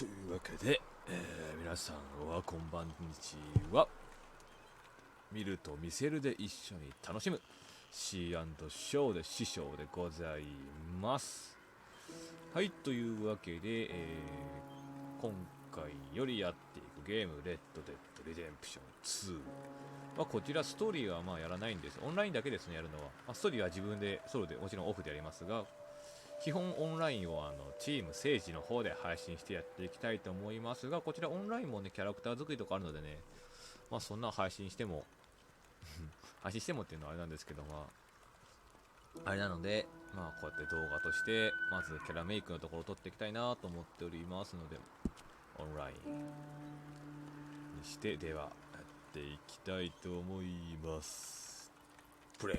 というわけで、皆さんはこんばんにちは。見ると見せるで一緒に楽しむ See&Show で師匠でございます。はい、というわけで、今回よりやっていくゲームレッドデッドリデンプション2、こちらストーリーはやらないんです。オンラインだけですね、やるのは。ストーリーは自分でソロでもちろんオフでやりますが、基本オンラインをチーム政治の方で配信してやっていきたいと思いますが、こちらオンラインもね、キャラクター作りとかあるのでね、そんな配信しても配信してもっていうのはあれなんですけど、あれなので、こうやって動画としてまずキャラメイクのところを撮っていきたいなと思っておりますので、オンラインにしてではやっていきたいと思います。プレイ。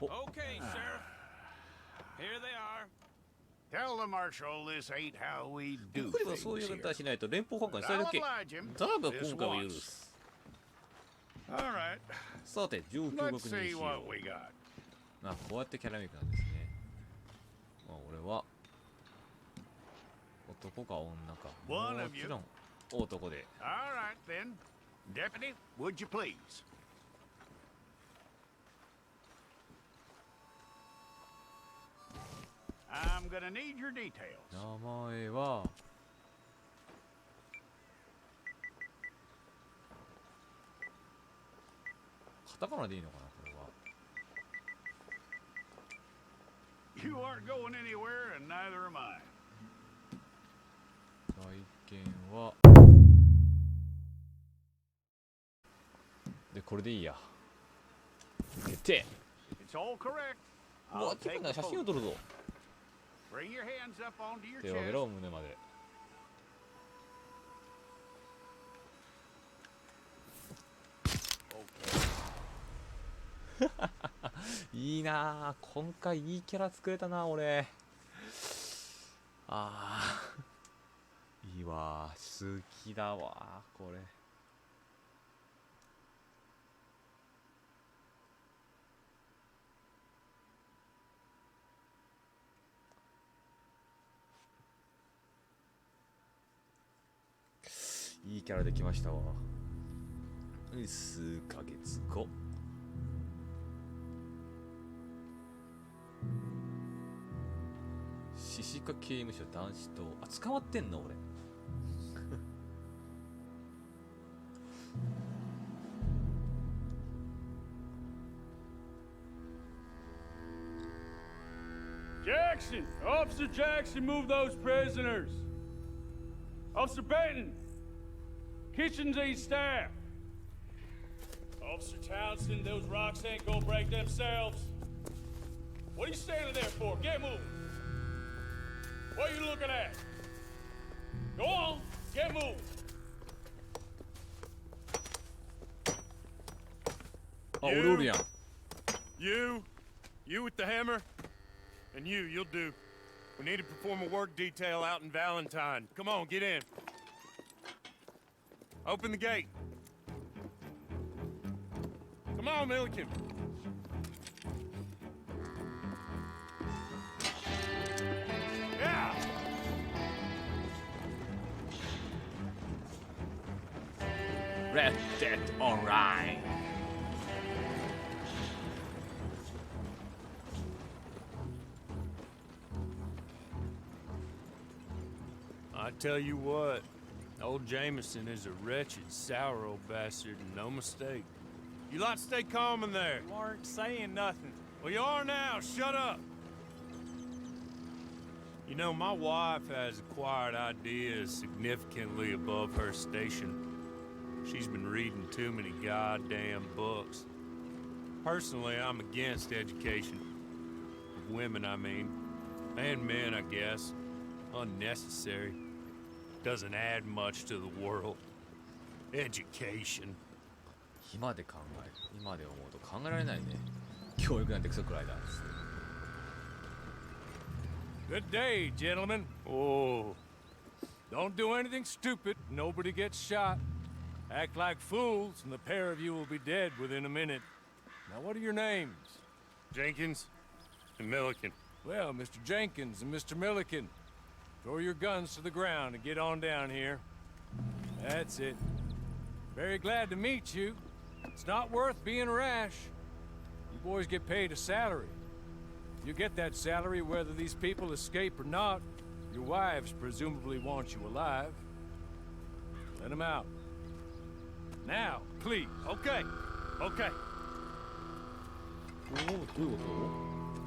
Okay, Sheriff. Here they are. Tell the marshal this ain't how we do ここでは things そういう here. 形しないと連邦国家にそれ I'll だけ。 oblige him だが this 今回は許 once. す。 All right. さて、状況確 Let's 認し see よ what う。 we got. こうやってキャラメイクなんですね。俺は男か女か。も One of ち you. ろん男で。 All right then. Deputy, would you please? I'm gonna need your details. 名前はカタカナでいいのかな、これは。 You aren't going anywhere, and neither am I. 外見はで、これでいいや。決定。 It's all correct. うわ、 I'll て take か the 写真を photo. 撮るぞ。 Bring your hands up onto your 手を上げろ、 chest. 胸まで。いいなぁ、今回いいキャラ作れたな俺。いいわ、好きだわこれ。いいキャラできましたわ。数ヶ月後。獅子か刑務所男子と捕まってんの俺。Jackson! Officer Jackson, move those prisoners. Officer Benton! Kitchens ain't staff. Officer Townsend, those rocks ain't gonna break themselves. What are you standing there for? Get moving. What are you looking at? Go on, get moving.俺おるやん。 You with the hammer? And you'll do. We need to perform a work detail out in Valentine. Come on, get in. Open the gate. Come on, Milliken. Yeah! Red Dead ONLINE。 I tell you what, old Jameson is a wretched, sour old bastard, and no mistake. You lot stay calm in there. You aren't saying nothing. Well, you are now. Shut up. You know, my wife has acquired ideas significantly above her station. She's been reading too many goddamn books. Personally, I'm against education. Of women, I mean. And men, I guess. Unnecessary. Doesn't add much to the world. Education. 今で考える。今で思うと考えられないね。教育なんてクソくらいだ。 Good day, gentlemen. Oh. Don't do anything stupid. Nobody gets shot. Act like fools, and the pair of you will be dead within a minute. Now, what are your names? Jenkins and Milliken. Well, Mr. Jenkins and Mr. Milliken, throw your guns to the ground and get on down here. That's it. Very glad to meet you. It's not worth being rash. You boys get paid a salary. You get that salary whether these people escape or not. Your wives presumably want you alive. Let them out. Now, please. Okay, okay. おお、どういうこ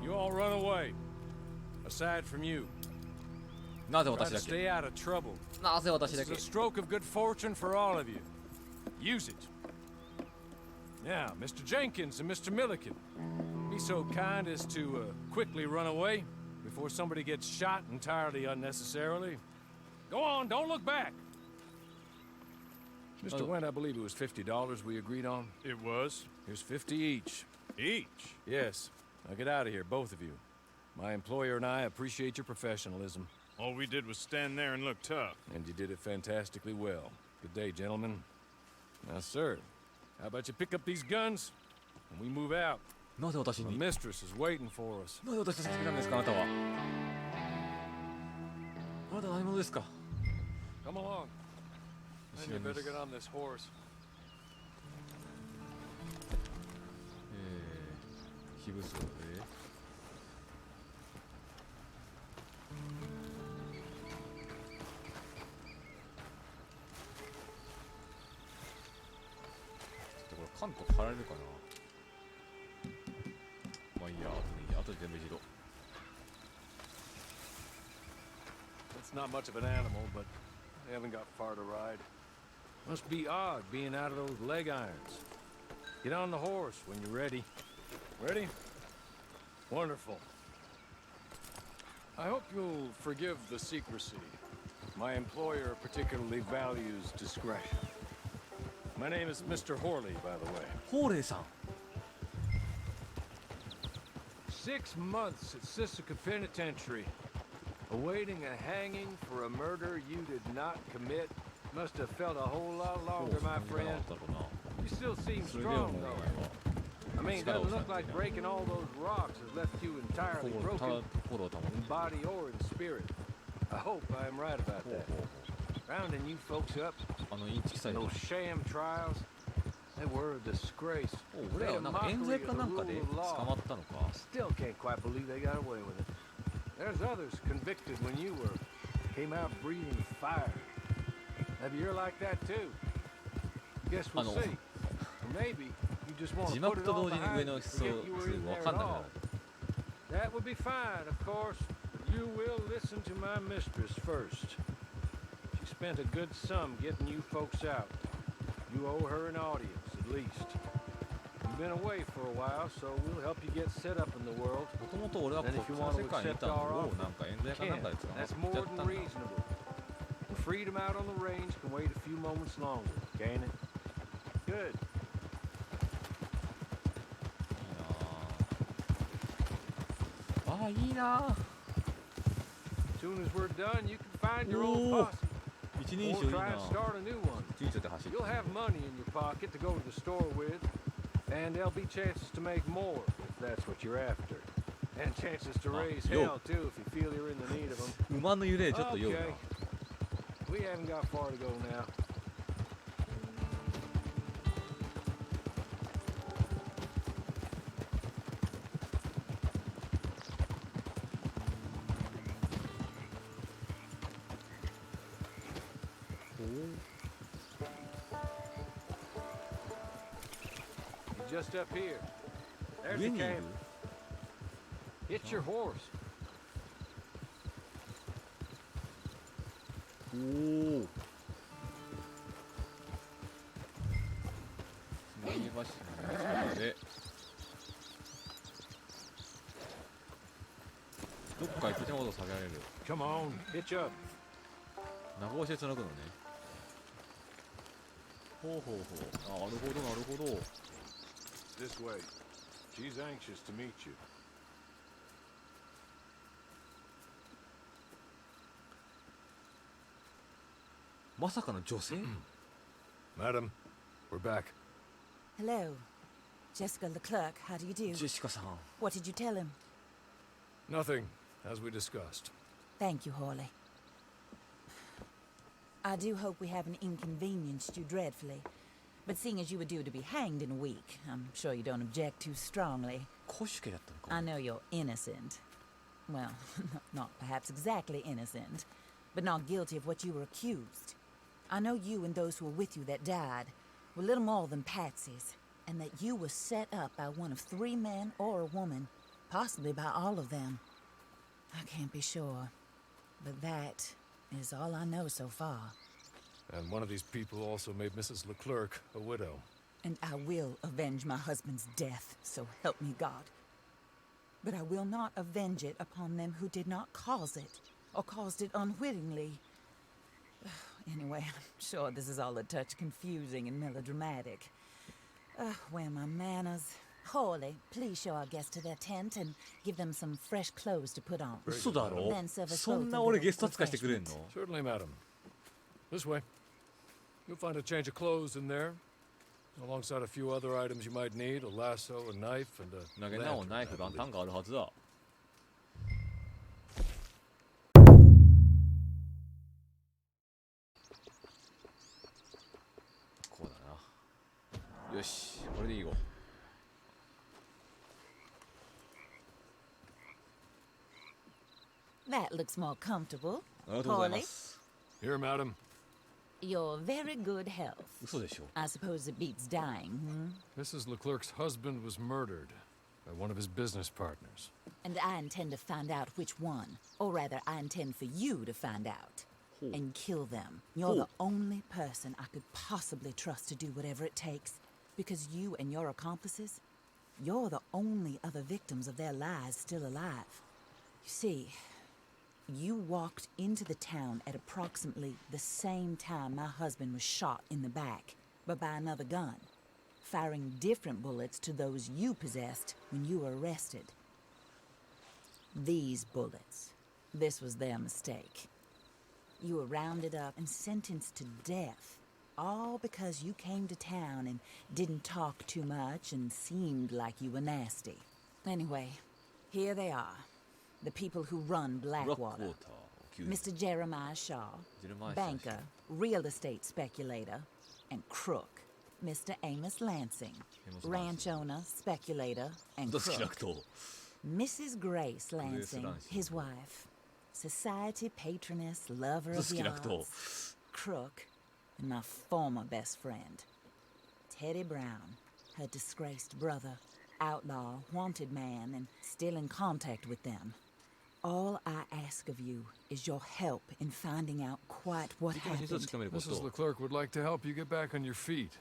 You all run away. Aside from you. と？なぜ Try 私 to だけ？ stay out of trouble. なぜ私 This だ is け a？stroke of good fortune for all of you. Use it. Now, Mr. Jenkins and Mr. Milliken, be so kind as to quickly run away before somebody gets shot entirely unnecessarily. Go on, don't look back. Mr. Went, I believe it was $50 we agreed on. It was. Here's 50 each. Each? Yes. Now get out of here, both of you. My employer and I appreciate your professionalism. All we did was stand there and look tough. And you did it fantastically well. Good day, gentlemen. Now, sir, how about you pick up these guns and we move out? なぜ私 My に？ mistress is waiting for us. なぜ私たちに来たんですか、あなたは？あなたは何者ですか？ Come along. And you better get on this horse. 非武装で。ちょっとこれカント貼られるかな。まあいいや、後で全部いじろう。 It's not much of an animal, but they haven't got far to ride. Must be odd being out of those leg irons. Get on the horse when you're ready. Ready? Wonderful. I hope you'll forgive the secrecy. My employer particularly values discretion. My name is Mr. Horley, by the way. ホーレイさん。 6 months at Sisika Penitentiary, awaiting a hanging for a murder you did not commit. Must have felt a whole lot ほう longer, my 何があ friend. ったろうな。 You still seem それではもう strong, お前 though. は I mean, it doesn't look like breaking all those rocks has left you フ entirely ォロー broken フォローを保って in body or in spirit. I hope I am right about ほう that. ほう Rounding you folks up, ほう。インチキサイト。 those sham trials, they were a disgrace. お俺らはなんか冤罪かなんかで捕まったのか。 Still can't quite believe they got away with it. There's others convicted when you came out breathing fire. Maybe you're like that too. Guess we'll see. Or maybe you just want 字 to put 幕 it と all 同時に behind 上 you の and 人 forget you were 数 in わ there かん at なくな all. る。 That would be fine, of course. But you will listen to my mistress first. She spent a good sum getting you folks out. You owe her an audience, at least. You've been away for a while, so we'll help you get set up in the world. もともと俺はこっちの世界にいたのをなんか冤罪かなんかで捕まっ That's ちゃ more った than んだ。 reasonable. And freedom out on the range can wait a few moments longer, can't it? Good. ああ、いいな。 As soon as we're done, you can find your old Ooh. posse. 一人 Or 称いい try な and。start a new one. 一人称で走る。 You'll have money in your pocket to go to the store with, and there'll be chances to make more if that's what you're after. And chances to raise yo. hell too if you feel you're in the need of them. 馬の揺れちょっと酔うな。 Okay. We haven't got far to go now. You're just up here. There's 上 the にいる camp. It's your horse. おお。つなぎましたね。どっか行く手ほど下げられる。 Come on, hitch up. 長押しでつなぐのね。ほうほうほう。あ、なるほどなるほど。 This way. She's anxious to meet you. まさかの女性？ Madam, we're back. Hello. Jessica the clerk, how do you do? ジェシカさん。 What did you tell him? Nothing. as we discussed. Thank you, Hawley. I do hope we haven't inconvenienced you dreadfully. But seeing as you were due to be hanged in a week, I'm sure you don't object too strongly. 公主家だったのか I know you're innocent. Well, not perhaps exactly innocent, but not guilty of what you were accused. I know you and those who were with you that died were little more than patsies, and that you were set up by one of 3 men or a woman, possibly by all of them. I can't be sure, but that is all I know so far. And one of these people also made Mrs. Leclerc a widow. And I will avenge my husband's death, so help me God. But I will not avenge it upon them who did not cause it, or caused it unwittingly. Anyway, I'm sure this is all a touch confusing and melodramatic. Where are my manners? Hawley, please show our guests to their tent and give them some fresh clothes to put on. 嘘だろ Then serve us そ both ん a な俺 little ゲスト扱いしてくれんの Certainly, madam. This way. You'll find a change of clothes in there, alongside a few other items you might need, a lasso, a knife, and a 投げ縄ナイフ lantern, ラ I ンタンがあるはずだこうだなよしこれでいいよ That looks more comfortable. ありがとうございま Hawley, す believe. Here, madam. you're very good health. 嘘でしょ I suppose it beats dying, Mrs. Leclerc's husband was murdered by one of his business partners. And I intend to find out which one. Or rather, I intend for you to find out. And kill them. You're the only person I could possibly trust to do whatever it takes. Because you and your accomplices, you're the only other victims of their lies still alive. You see, you walked into the town at approximately the same time my husband was shot in the back, but by another gun, firing different bullets to those you possessed when you were arrested. These bullets, this was their mistake. You were rounded up and sentenced to death, all because you came to town and didn't talk too much and seemed like you were nasty. Anyway, here they are, the people who run ブラックウォー Blackwater. ターを急に Mr. Jeremiah Shaw, Jeremiah banker, real estate speculator, and crook, Mr. Amos Lansing, Amos ranch owner, speculator, and どう好きな crook. 人 Mrs. Grace Lansing, Lansing. his wife, society patroness, lover どう of 好 the きな人 arts, crook, and my former best friend, Teddy Brown, her disgraced brother, outlaw, wanted man, and still in contact with them. All I ask of you is your help in finding out quite what 真相を happened. つかめるこ Mrs. と Leclerc would like to help you get back on your feet,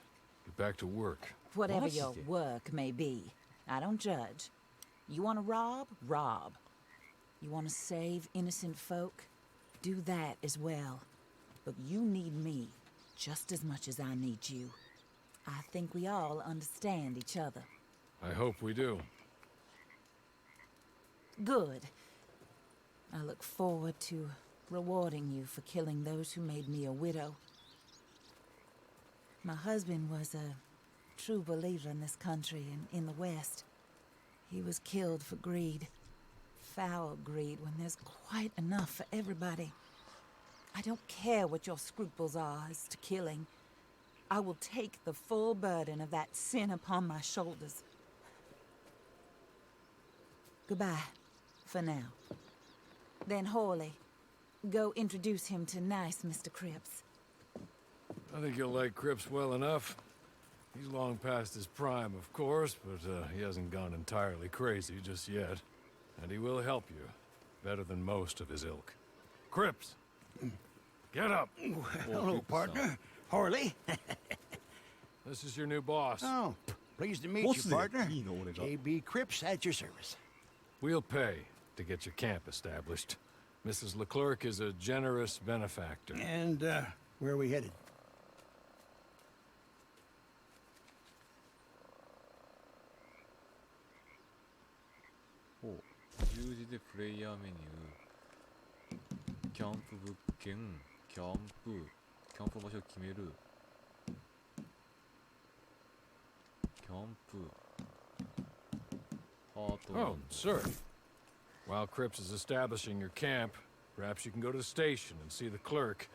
get back to work. Whatever What? your work may be, I don't judge. You want to rob? Rob. You want to save innocent folk? Do that as well. But you need me just as much as I need you. I think we all understand each other. I hope we do. Good. I look forward to rewarding you for killing those who made me a widow. My husband was a true believer in this country and in the West. He was killed for greed. Foul greed when there's quite enough for everybody. I don't care what your scruples are as to killing. I will take the full burden of that sin upon my shoulders. Goodbye, for now. Then Hawley, go introduce him to nice Mr. Cripps. I think you'll like Cripps well enough. He's long past his prime, of course, but he hasn't gone entirely crazy just yet. And he will help you, better than most of his ilk. Cripps! Get up! Hello, partner. Harley. This is your new boss. Oh, pleased to meet Boss you, partner. いいの俺が J.B. Cripps at your service. We'll pay to get your camp established. Mrs. Leclerc is a generous benefactor. And, where are we headed? 十字でプレイヤーメニューキャンプ物件キャンプ場所を決めるキャンプハート Oh, sir. While Cripps is establishing your camp, perhaps you can go to the station and see the clerk,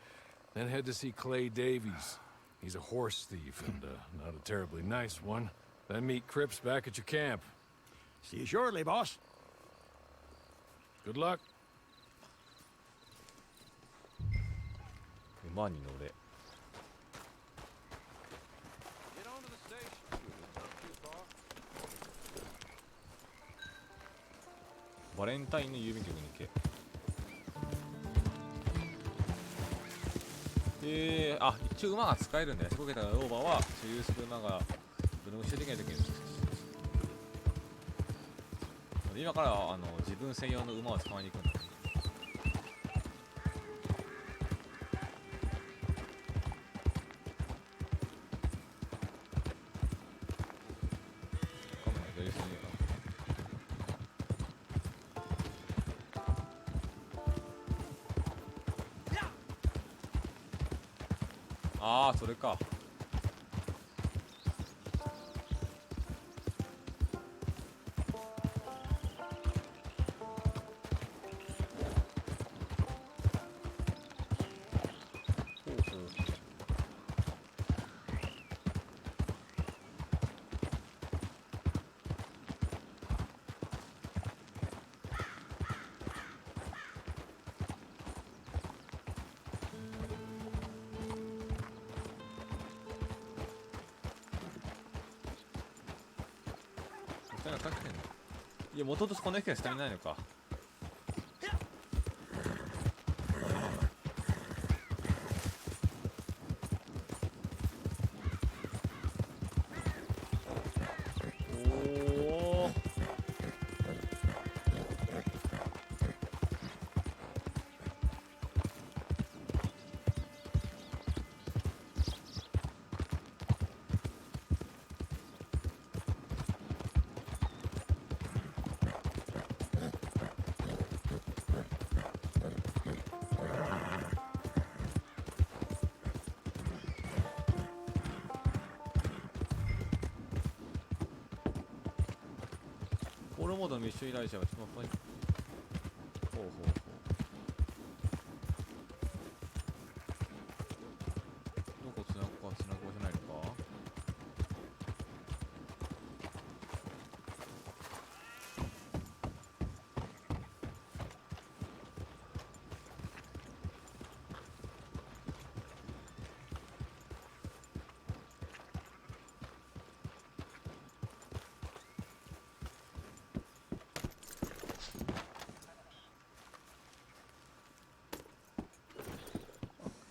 then head to see Clay Davies. He's a horse thief and not a terribly nice one. Then meet Cripps back at your camp. See you shortly, boss. Good luck. 馬に乗れ。バレンタインの郵便局に行け。あ、一応馬が使えるんだよ。仕掛けたオーバーは所有する馬がどれも一緒できないときに今から自分専用の馬を使いに行くんだ。ああ、それか。いや、もともとこの駅は下にないのか。おお。ホールモードのミッション依頼者がほうほうほう。どこつなぐかつなぐじゃないのか。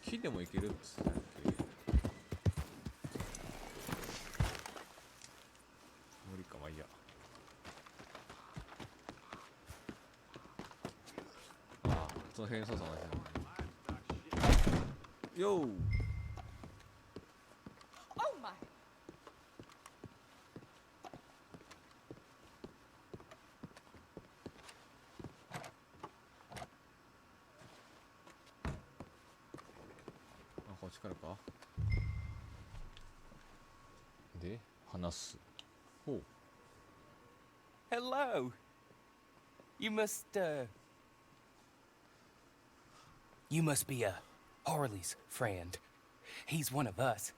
木でもいけるっつってたっけ。無理か、まあいいや。ああ、その辺操作同じだ。よー。こっちからか。で、話す。ほう。Hello. You must be Harley's friend. He's one of us.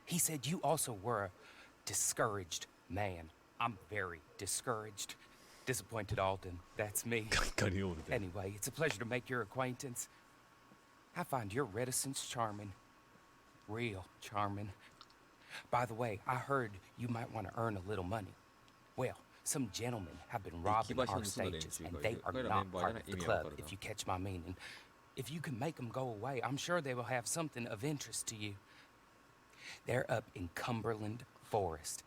He said you also were a discouraged man. I'm very discouraged. Disappointed Alden, that's me. Anyway, it's a pleasure to make your acquaintance. I find your reticence charming. Real charming. By the way, I heard you might want to earn a little money. Well, some gentlemen have been robbing our stages, and they are not part of the club, if you catch my meaning. If you can make them go away, I'm sure they will have something of interest to you. They're up in Cumberland Forest.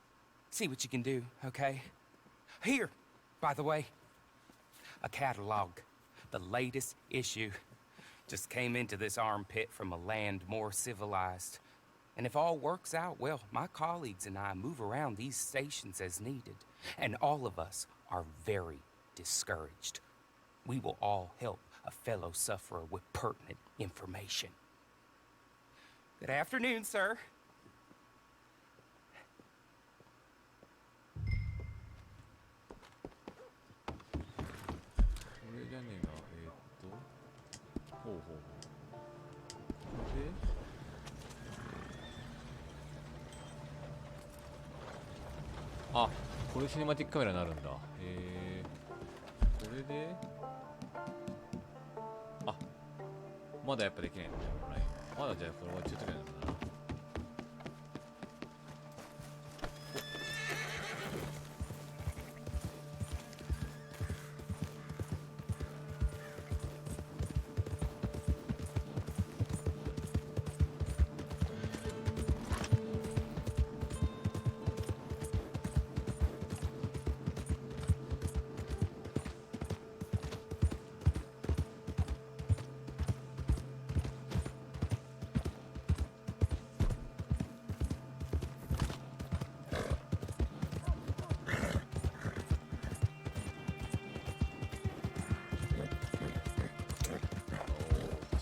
See what you can do, okay? Here, by the way, a catalog. The latest issue. Just came into this armpit from a land more civilized. And if all works out, well, my colleagues and I move around these stations as needed. And all of us are very discouraged. We will all help a fellow sufferer with pertinent information. Good afternoon, sir. 屋根がほうほうほう。であ、これシネマティックカメラになるんだ。これでまだやっぱできないんだよ、本来。まだじゃあこれはチュートリアルなんだな。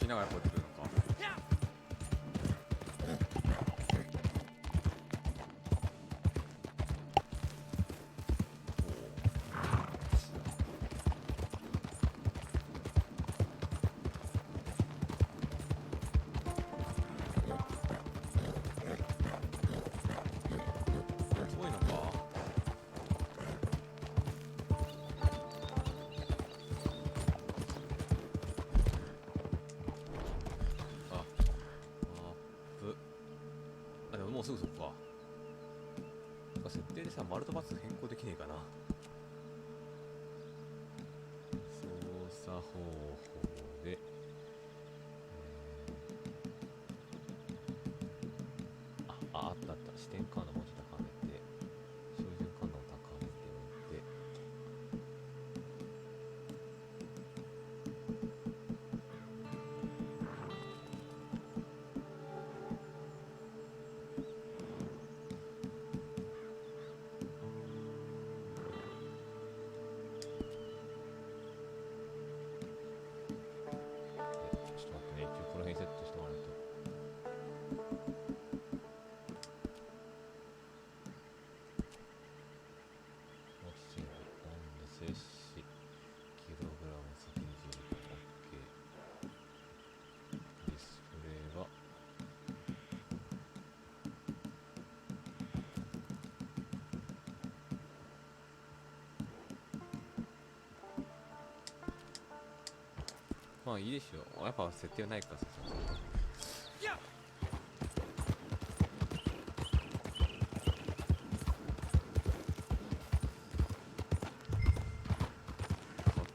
ながらこうやってくるのか。そういうのか。もうすぐそこか。設定でさ、丸と×変更できねえかな。操作方法で、あったあった。視点感度もうちょっと高めて、照準感度を高めておいて、セットしてもらうと。モチン温度摂氏キログラム先に10リットル OK。 ディスプレイはまあいいでしょう。やっぱ設定はないか。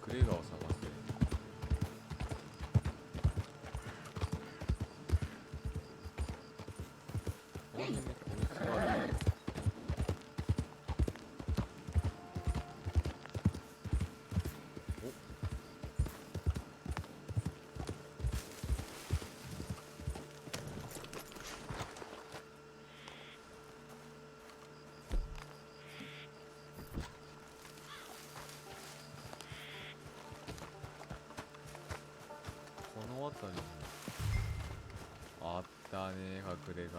隠れ家を探せ。この辺でこいつがある。この辺りにあったね、隠れ家。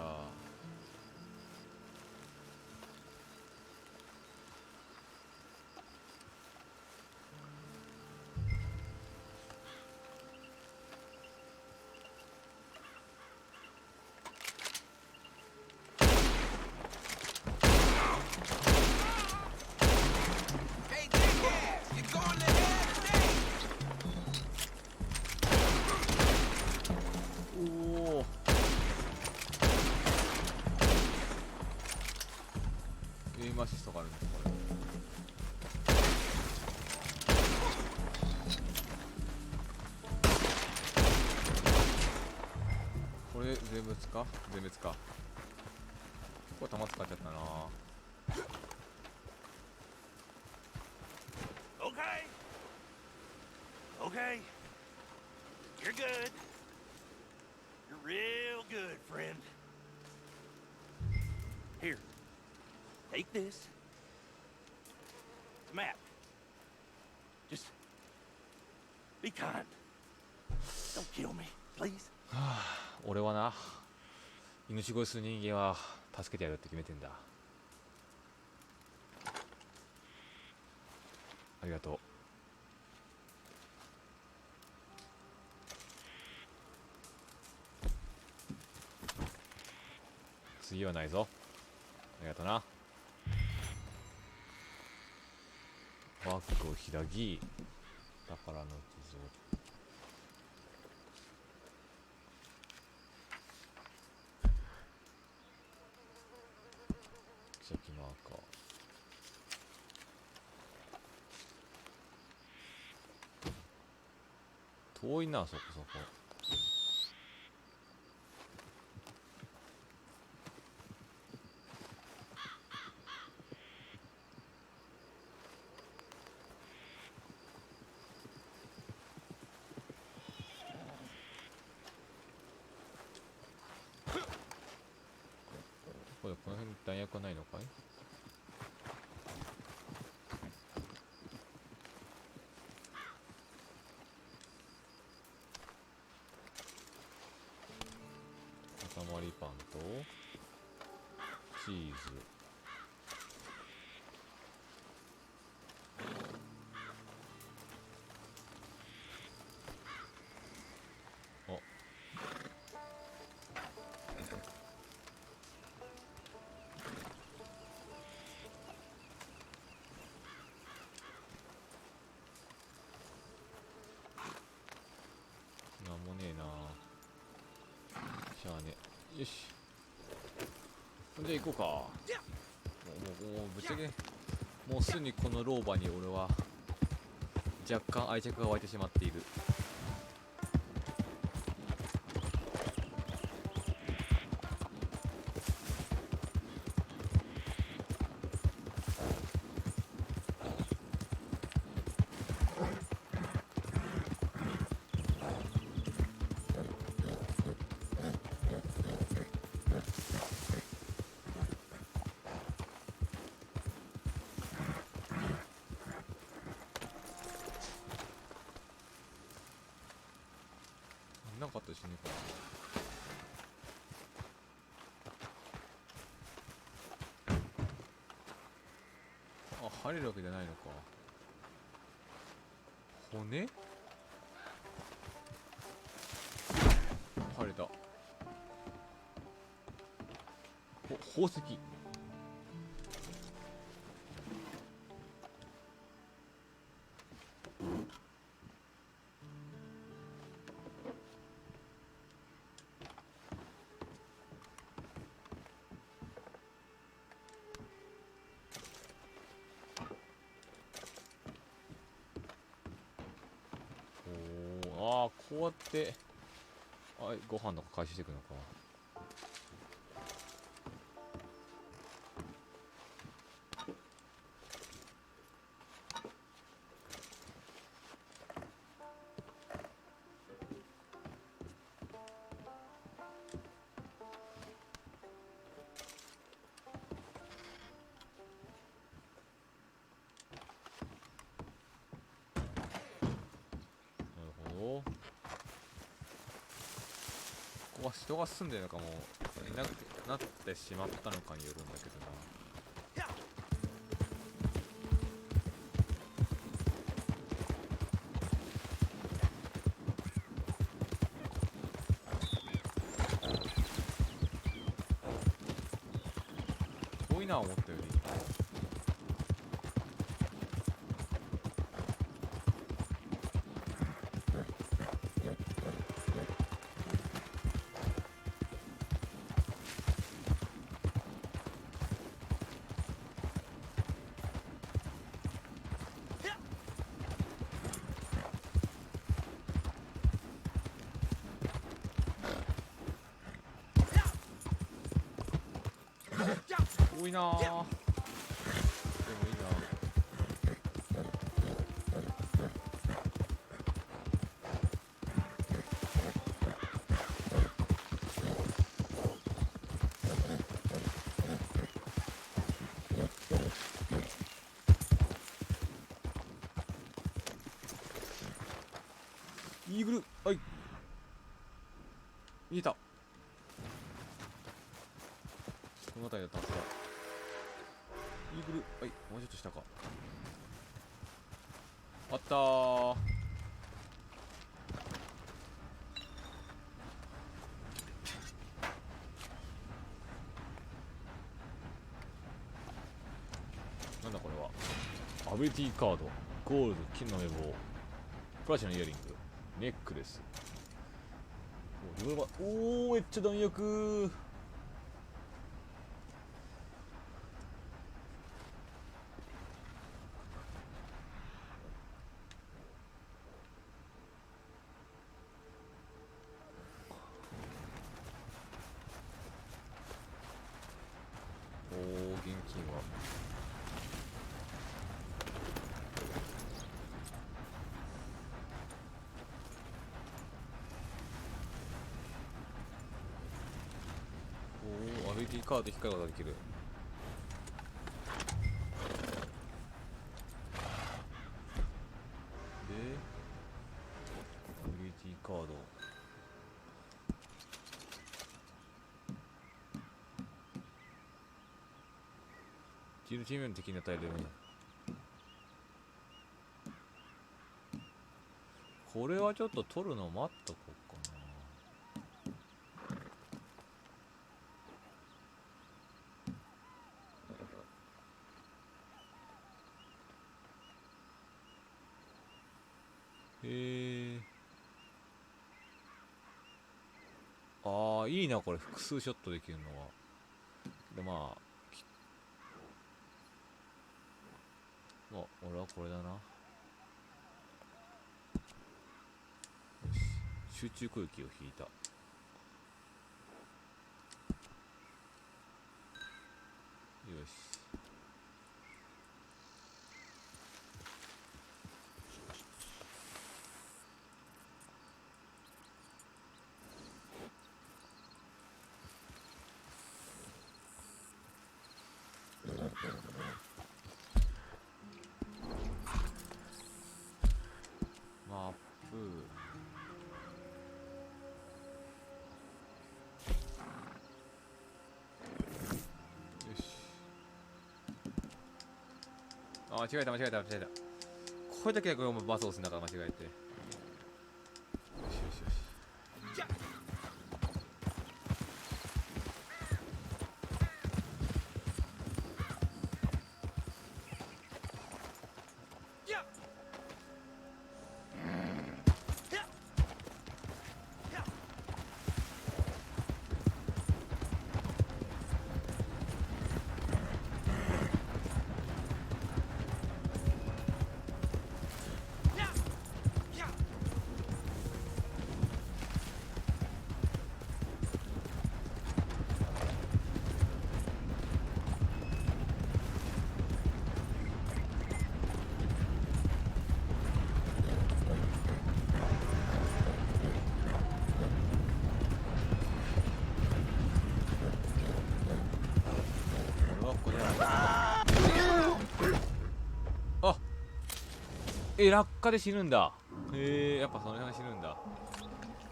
おお。エイムアシストがあるんですこれ。これ全滅か？全滅か。結構弾使っちゃったな。Okay. Okay. You're good. You're real good, friend. Here. Take this. It's a map. Just be kind. Don't kill me, please. 俺はな、命乞いする人間は助けてやるって決めてんだ。ありがとう。次はないぞ。ありがとな。バッグを開き、宝の地蔵。奇跡マーカー。遠いな、そこそこ。この辺に弾薬はないのかい？塊パンとチーズ。あ、なんもねえな。しゃあね。よし。じゃあ行こうか。もうぶっちゃけ、もうすぐにこの老婆に俺は若干愛着が湧いてしまっている。なかったしねえかな。あ、入れるわけじゃないのか。骨？入れた。宝石。ああ、こうやってご飯の回収していくのか。ここは人が住んでるのかもいなくなってしまったのかによるんだけどな。遠いな、思ったより。遠いなぁ。でもいいな。イーグル、はい、見えた。この辺りだったはずだ。イーグル、はい、もうちょっと下か。あったー。アビリティカード、ゴールド、金の目棒、プラチナイヤリング、ネックレス。おお、めっちゃ弾薬。おお、現金は。おお、アビリティカード引っかえができる。で、アビリティカード。チームの敵に与える。これはちょっと取るの待っとこうかな。へえ。ああ、いいな、これ複数ショットできるのは。で、まあ俺はこれだな。よし、集中空気を引いた。よし。マップ。よし。あ、間違えた。これだけでこれもバス押すんだから間違えて。よし。落下で死ぬんだ。へえ、やっぱその辺は死ぬんだ。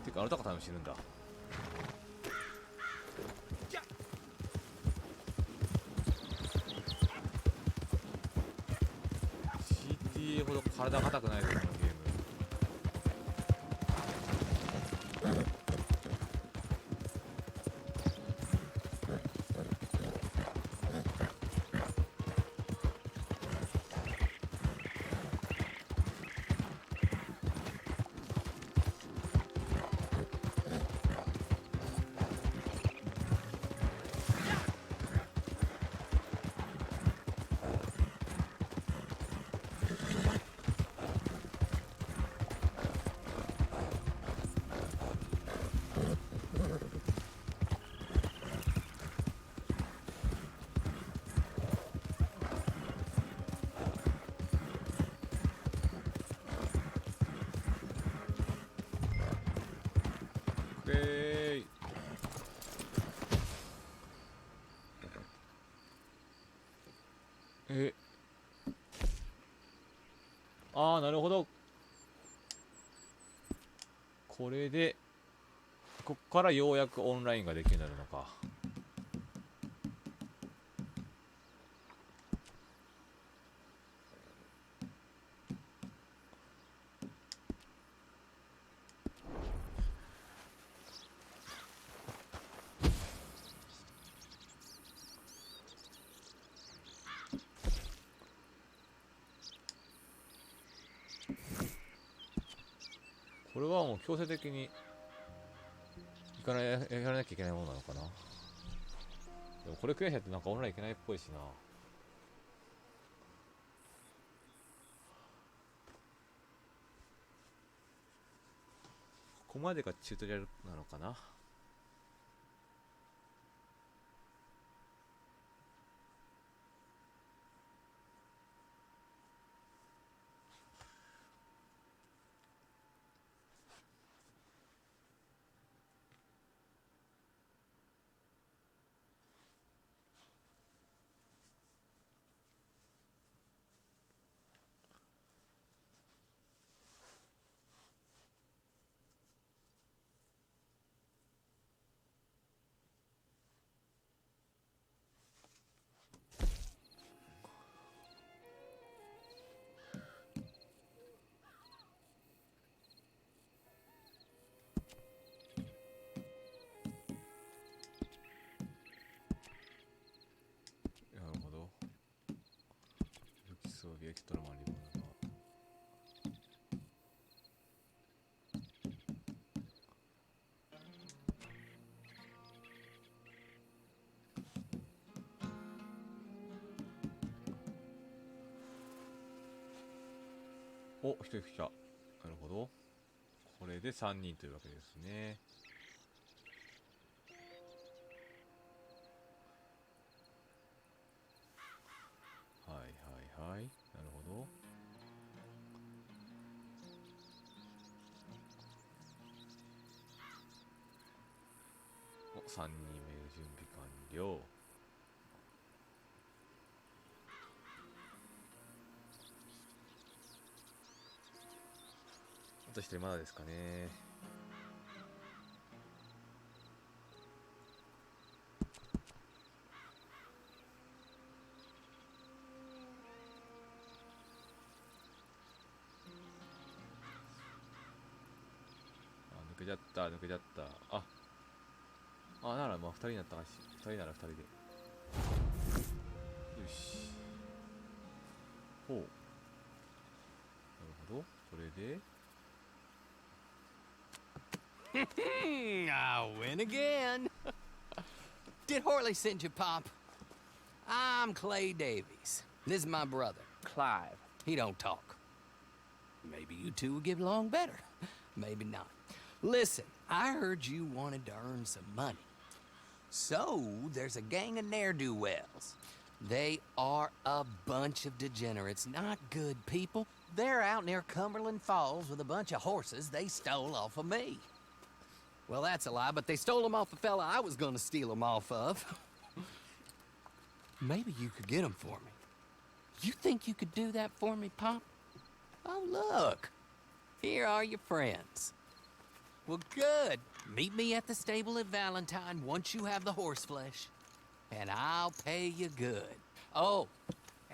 てかあなたが多分死ぬんだ。CTA ほど体が硬くないです、このゲーム。ああ、なるほど。これでこっからようやくオンラインができるようになるのか。これはもう強制的に行かなきゃいけないものなのかな。でもこれクリアしちゃってなんかオンラインいけないっぽいしな。ここまでがチュートリアルなのかな。エキストラマンリボンがお、一人来た。なるほど。これで3人というわけですね。はいはいはい。なるほど。お、3人目の準備完了。あと1人まだですかね。抜けちゃった、抜けちゃった。あ、ならまあ2人になったし、2人なら2人で。よし。ほう。なるほど。それで。I win again. Did Horley send you, Pop? I'm Clay Davies. This is my brother, Clive. He don't talk. Maybe you two will get along better. Maybe not. Listen, I heard you wanted to earn some money. So, there's a gang of ne'er-do-wells. They are a bunch of degenerates, not good people. They're out near Cumberland Falls with a bunch of horses they stole off of me. Well, that's a lie, but they stole them off the fella I was gonna steal them off of. Maybe you could get them for me. You think you could do that for me, Pop? Oh, look. Here are your friends. Well, good. Meet me at the stable at Valentine once you have the horse flesh. And I'll pay you good. Oh,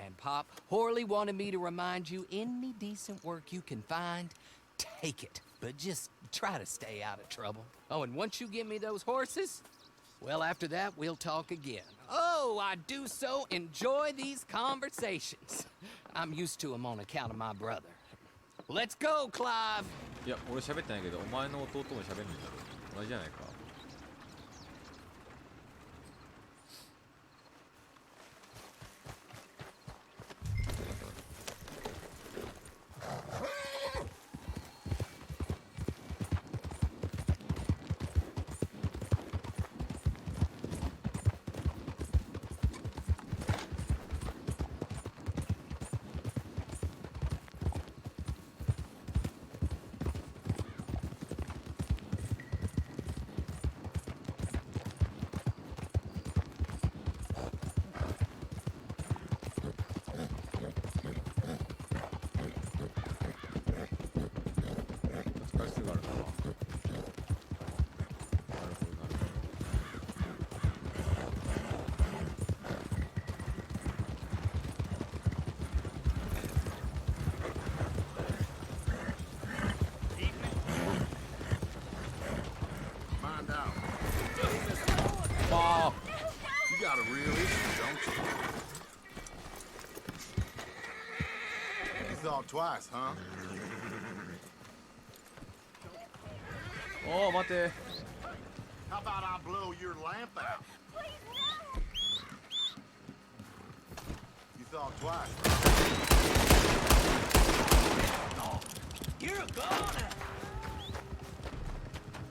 and Pop, Horley wanted me to remind you, any decent work you can find, take it. But just try to stay out of trouble. Oh, and once you give me those horses, well, after that, we'll talk again. Oh, I do so enjoy these conversations. I'm used to them on account of my brother. Let's go, Clive! いや、俺喋ってないけど、お前の弟も喋るんだろう。同じじゃないか。You got a real issue, don't you? You thought twice, huh? おお待て。 How about I blow your lamp out? You thought twice. You're a goner!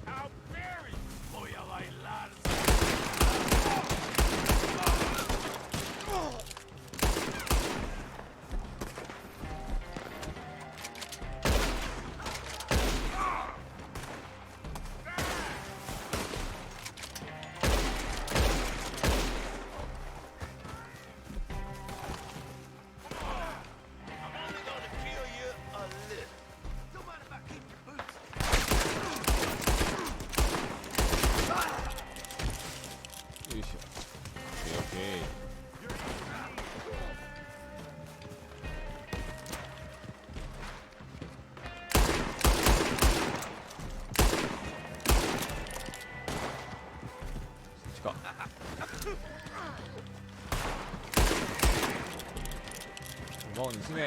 How very blow your light light.馬を盗め。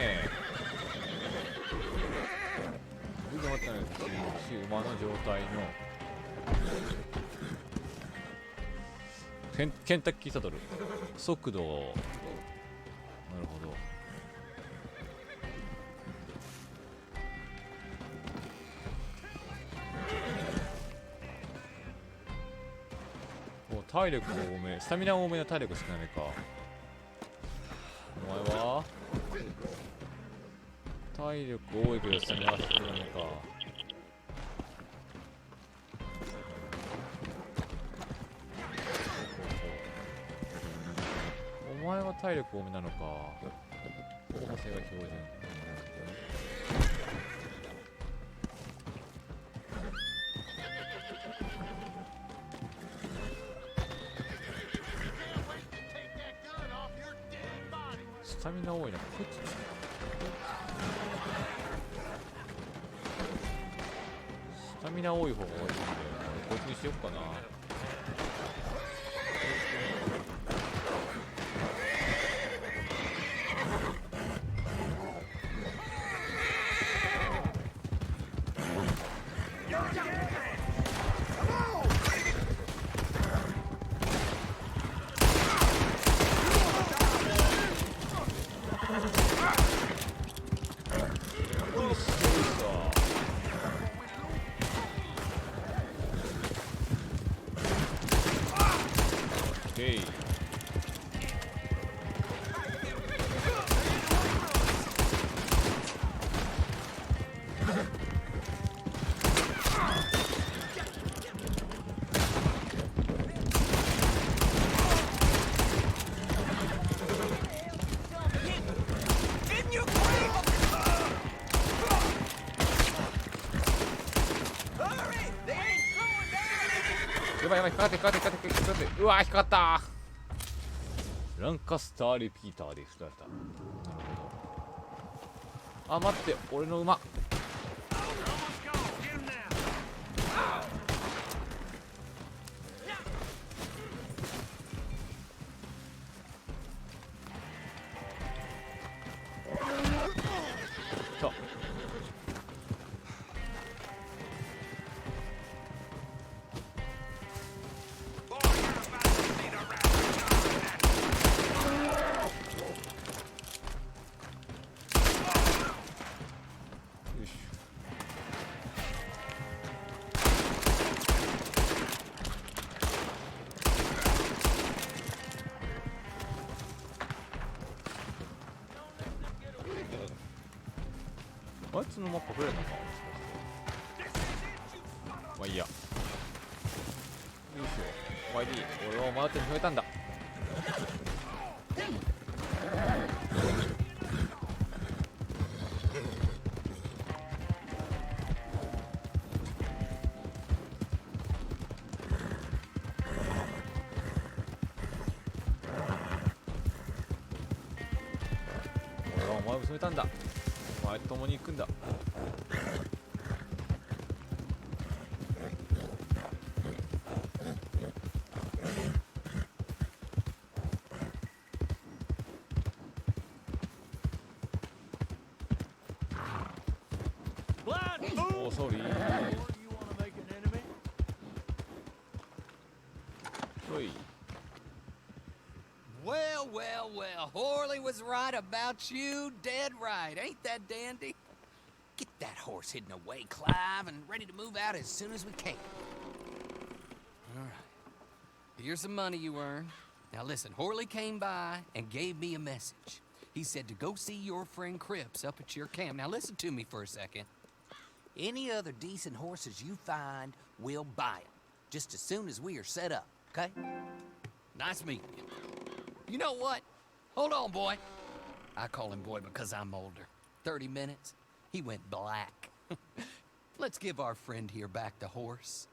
全然待ってないですし、馬の状態のケンタッキーサドル速度を、なるほど。体力多め、スタミナ多めの体力少なめか。お前は体力多いけどスタミナが少なめか。お前は体力多めなのか。候補性が標準。スタミナ多いな。こっちスタミナ多い方が多いんで、こっちにしよっかな。やばいやばい、引っかかって引っかかって引っかかって引っかかって、うわー引っかかった。ランカスターリピーターで振られた。なるほど。あ、待って、俺の馬。そうあいつのマップ増えるのか。まあいいや。よいしょ。YD、俺はお前の手に増えたんだ。俺はお前を娘たんだ。お前と共に行くんだ。おー、ソーリー。 You want to make an enemy? Horley was right about you, dead right. Ain't that dandy? Get that horse hidden away, Clive, and ready to move out as soon as we can. All right. Here's the money you earned. Now listen, Horley came by and gave me a message. He said to go see your friend Cripps up at your camp. Now listen to me for a second. Any other decent horses you find, we'll buy them. Just as soon as we are set up, okay? Nice meeting you. You know what? Hold on, boy. I call him boy because I'm older. 30 minutes, he went black. Let's give our friend here back the horse.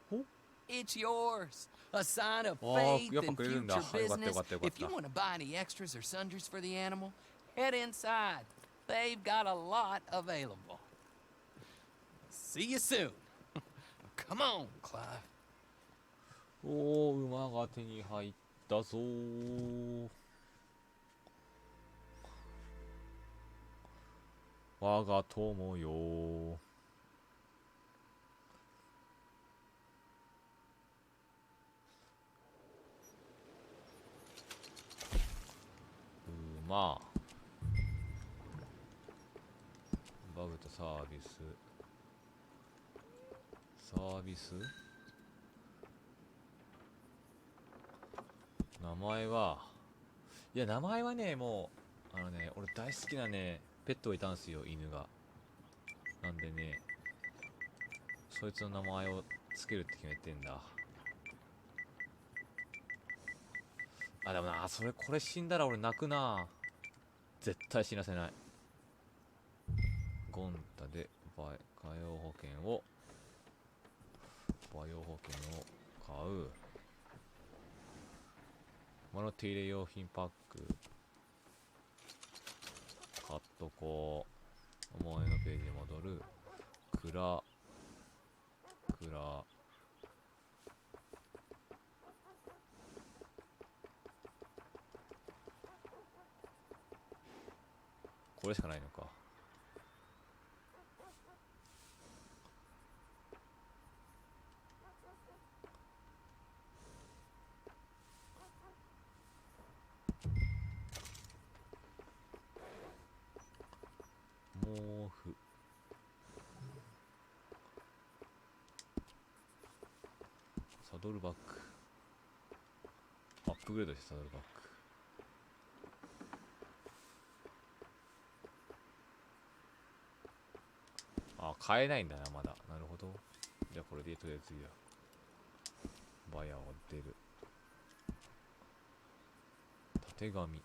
It's yours. A sign of faith in future business. If you want to buy any extras or sundries for the animal, head inside. They've got a lot available. See you soon. Come on, Clive. おお、馬が手に入ったぞー。我が友よー。馬バグとサービス名前はいや名前はねもう俺大好きなねペットがいたんすよ犬がなんでねそいつの名前をつけるって決めてんだあでもなこれ死んだら俺泣くな絶対死なせないゴンタでバイオ保険を買う物手入れ用品パック買っとこう思いのページに戻るこれしかないのか毛布サドルバッグアップグレードしてサドルバッグ買えないんだなまだなるほどじゃあこれでとりあえず次だバヤを出るたてがみ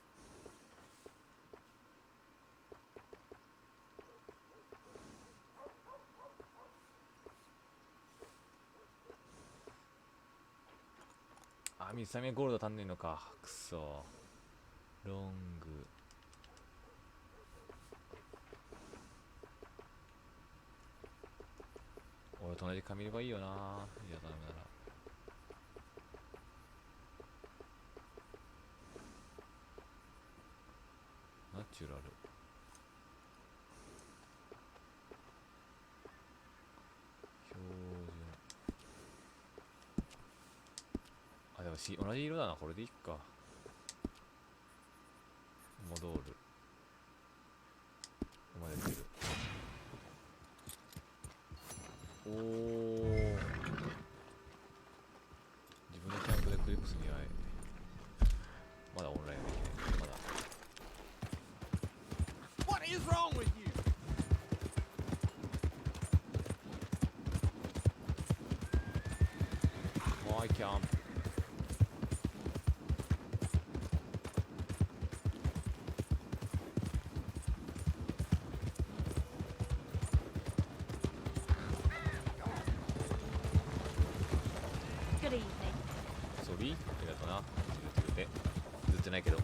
水飴ゴールド足んねえのかくそロング俺隣で髪ればいいよな。いやダメだな。ナチュラル標準でも同じ色だな。これでいいか。戻る生まれてる。おお、自分のキャンプでクリップスに会え。まだオンラインできない。まだ。What is wrong with you? My camp. Sorry? ありがとうな。ずっとないけど。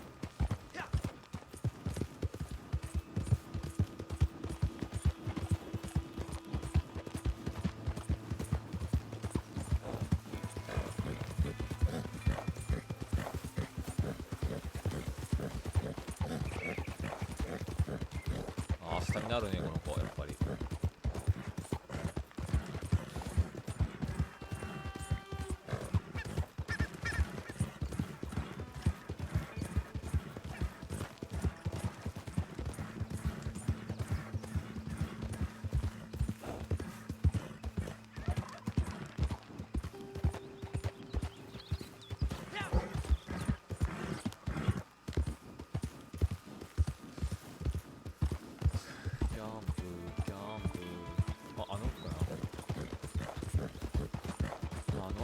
スタミナあるね、この子、やっぱり。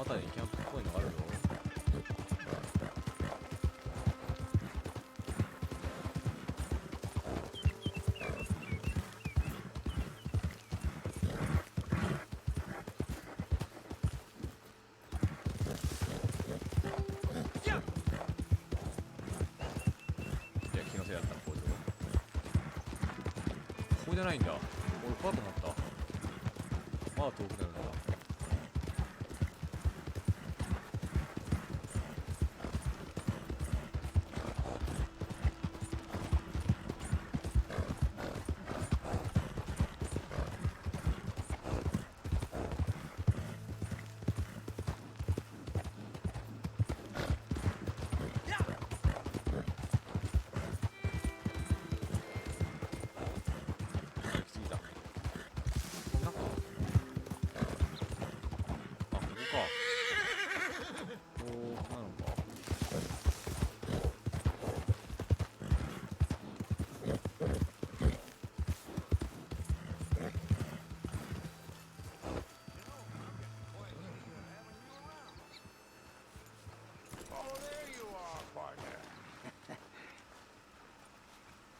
辺りにキャンプっぽいのがあるよ。いや、気のせいだった、ここじゃないんだ。俺パート思った。まあ遠くなるんだ。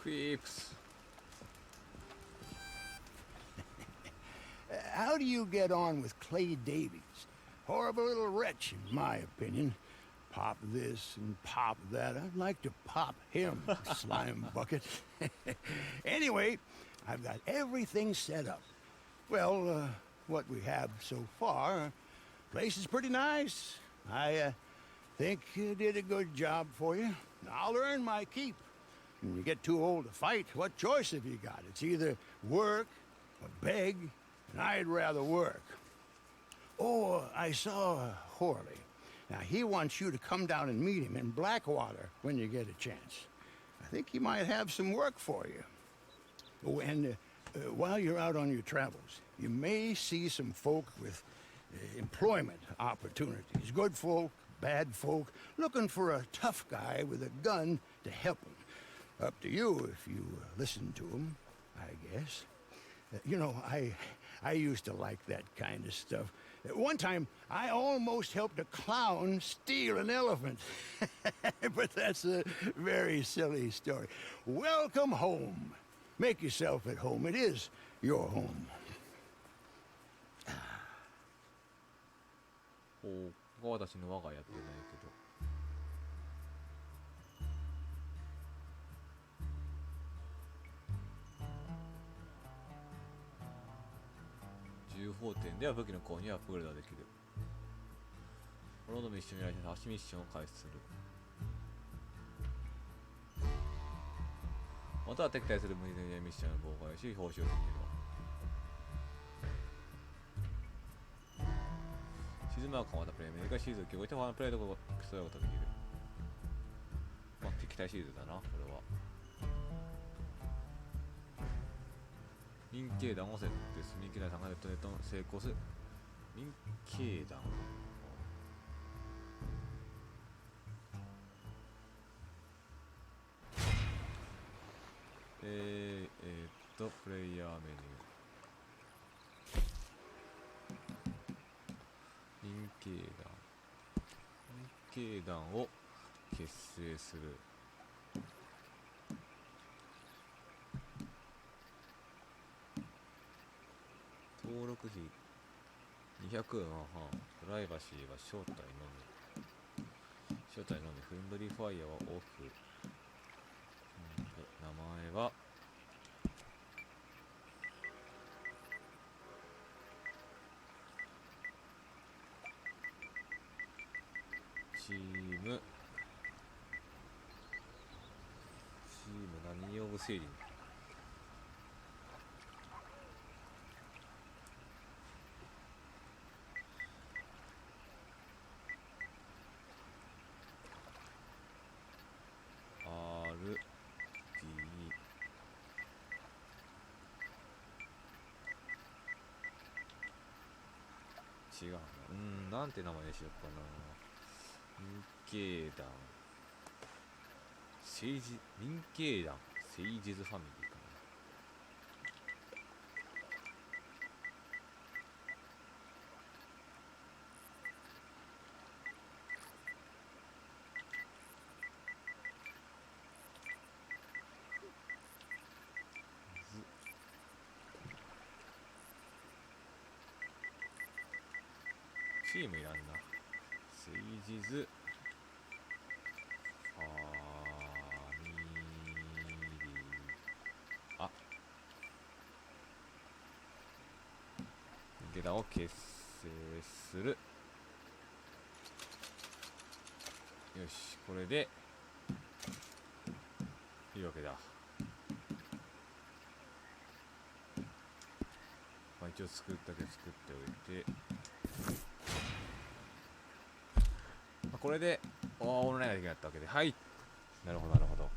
Creeps. How do you get on with Clay Davies? Horrible little wretch, in my opinion. Pop this and pop that. I'd like to pop him, slime bucket. Anyway, I've got everything set up. Well, what we have so far, place is pretty nice. I think you did a good job for you. I'll earn my keep. When you get too old to fight, what choice have you got? It's either work or beg, and I'd rather work. Oh, I saw Horley. Now, he wants you to come down and meet him in Blackwater when you get a chance. I think he might have some work for you. Oh, and while you're out on your travels, you may see some folk with employment opportunities. Good folk, bad folk, looking for a tough guy with a gun to help them. Up to you if you listen to him, I guess. You know, I used to like that kind of stuff. One time, I almost helped a clown steal an elephant. But that's a very silly story. Welcome home. Make yourself at home. It is your home. ここが私の我が家ってないけど。銃砲店では武器の購入やアップグレードができる。ロードミッションに依頼して足ミッションを開始する。または敵対する無理やりミッションを妨害し報酬を手に入れろ。シーズンマークをまたプレイメーカーシーズンを記憶して他のプレイと競うことができる。まあ敵対シーズンだな、これは。民警団を設定する。民警団参加で成功する。民警団。プレイヤーメニュー。民警団を結成する。登録費200円はプライバシーは招待のみ。フレンドリーファイヤーはオフ。名前はチーム何用具整理。違うな。なんて名前にしようかな。民警団民警団セイジズファミリーかな。チームいらんな。セイジズファミリー、あ、ゲラを結成する。よし、これでいいわけだ。まあ、一応作っただけ作っておいて、まあ、これでオンラインができなかったわけで、はい、なるほどなるほど。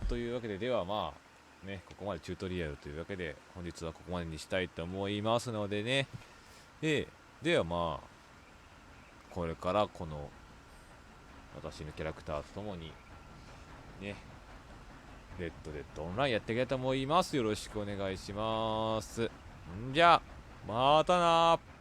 というわけで、ではまあね、ここまでチュートリアルというわけで、本日はここまでにしたいと思いますのでね、ではまあこれからこの私のキャラクターとともにね、レッドデッドオンラインやっていきたいと思います。よろしくお願いします。んじゃ、またなー。